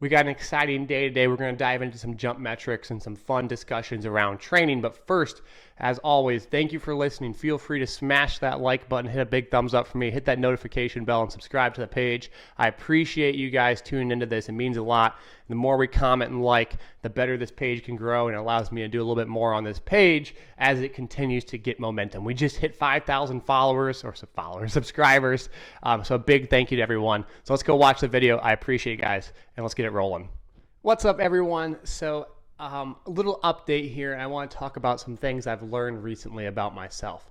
We got an exciting day today. We're going to dive into some jump metrics and some fun discussions around training. But first, as always, thank you for listening. Feel free to smash that like button, hit a big thumbs up for me, hit that notification bell, and subscribe to the page. I appreciate you guys tuning into this. It means a lot. The more we comment and like, the better this page can grow, and it allows me to do a little bit more on this page as it continues to get momentum. We just hit 5,000 subscribers. So a big thank you to everyone. So let's go watch the video. I appreciate you guys, and let's get it rolling. What's up, everyone? So a little update here. I want to talk about some things I've learned recently about myself.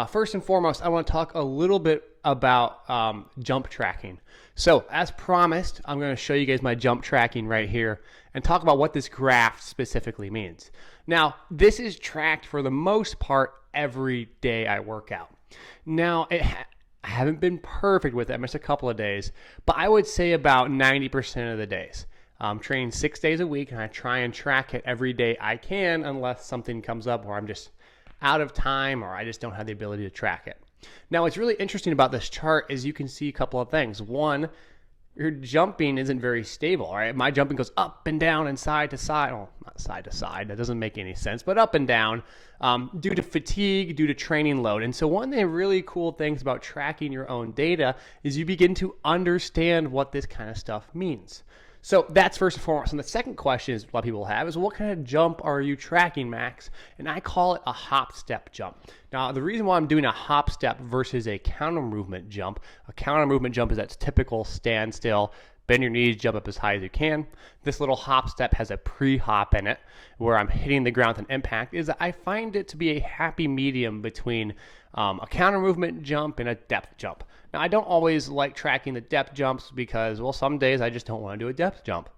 First and foremost, I want to talk a little bit about jump tracking. So as promised, I'm going to show you guys my jump tracking right here and talk about what this graph specifically means. Now, this is tracked for the most part every day I work out. Now, I haven't been perfect with it. I missed a couple of days, but I would say about 90% of the days. I'm training 6 days a week, and I try and track it every day I can unless something comes up where I'm just out of time or I just don't have the ability to track it. Now, what's really interesting about this chart is you can see a couple of things. One, your jumping isn't very stable, right? My jumping goes up and down and side to side. Well, not side to side. That doesn't make any sense, but up and down due to fatigue, due to training load. And so one of the really cool things about tracking your own data is you begin to understand what this kind of stuff means. So that's first and foremost. And the second question is, a lot of people have is, what kind of jump are you tracking, Max? And I call it a hop step jump. Now, the reason why I'm doing a hop step versus a counter movement jump, a counter movement jump is that typical standstill, bend your knees, jump up as high as you can. This little hop step has a pre-hop in it where I'm hitting the ground with an impact. Is that I find it to be a happy medium between a counter movement jump and a depth jump. Now, I don't always like tracking the depth jumps because, well, some days I just don't want to do a depth jump.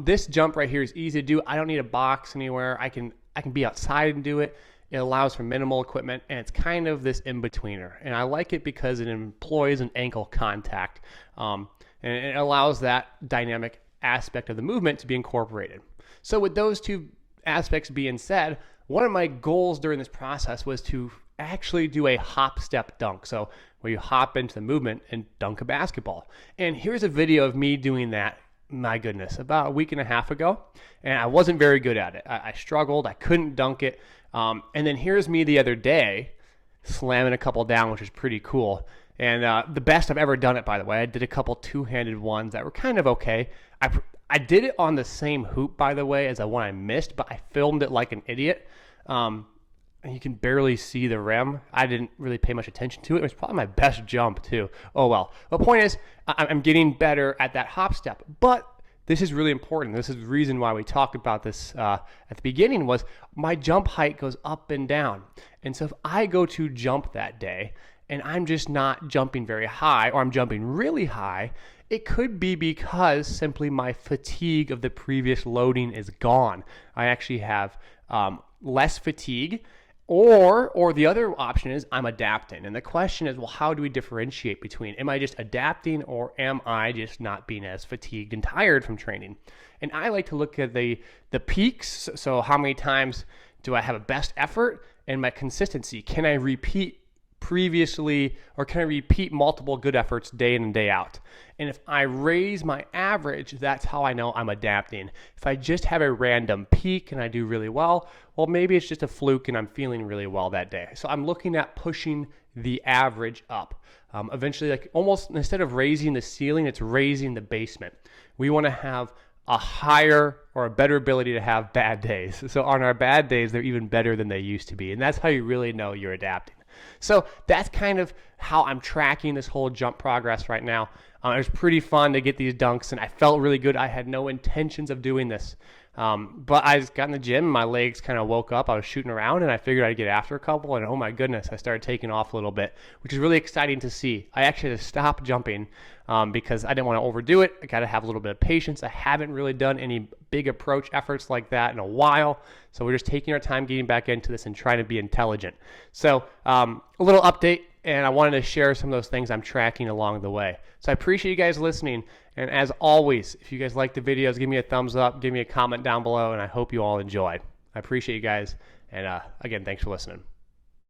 This jump right here is easy to do. I don't need a box anywhere. I can be outside and do it. It allows for minimal equipment, and it's kind of this in-betweener. And I like it because it employs an ankle contact, and it allows that dynamic aspect of the movement to be incorporated. So with those two aspects being said, one of my goals during this process was to actually do a hop step dunk. So where you hop into the movement and dunk a basketball. And here's a video of me doing that, my goodness, about a week and a half ago. And I wasn't very good at it. I struggled. I couldn't dunk it. And then here's me the other day slamming a couple down, which is pretty cool. And the best I've ever done it, by the way. I did a couple two-handed ones that were kind of okay. I did it on the same hoop, by the way, as the one I missed, but I filmed it like an idiot. And you can barely see the rim. I didn't really pay much attention to it. It was probably my best jump, too. Oh, well. The point is, I'm getting better at that hop step. But this is really important. This is the reason why we talked about this at the beginning was my jump height goes up and down. And so if I go to jump that day and I'm just not jumping very high or I'm jumping really high, it could be because simply my fatigue of the previous loading is gone. I actually have less fatigue. Or the other option is I'm adapting. And the question is, well, how do we differentiate between, am I just adapting or am I just not being as fatigued and tired from training? And I like to look at the peaks. So how many times do I have a best effort and my consistency? Can I repeat previously, or can I repeat multiple good efforts day in and day out? And if I raise my average, that's how I know I'm adapting. If I just have a random peak and I do really well, well, maybe it's just a fluke and I'm feeling really well that day. So I'm looking at pushing the average up. Eventually, like almost instead of raising the ceiling, it's raising the basement. We want to have a higher or a better ability to have bad days. So on our bad days, they're even better than they used to be. And that's how you really know you're adapting. So that's kind of how I'm tracking this whole jump progress right now. It was pretty fun to get these dunks, and I felt really good. I had no intentions of doing this. But I just got in the gym, and my legs kind of woke up. I was shooting around, and I figured I'd get after a couple, and oh my goodness, I started taking off a little bit, which is really exciting to see. I actually had to stop jumping because I didn't want to overdo it. I got to have a little bit of patience. I haven't really done any big approach efforts like that in a while, so we're just taking our time getting back into this and trying to be intelligent. So a little update, and I wanted to share some of those things I'm tracking along the way. So I appreciate you guys listening, and as always, if you guys like the videos, give me a thumbs up, give me a comment down below, and I hope you all enjoyed. I appreciate you guys, and again, thanks for listening.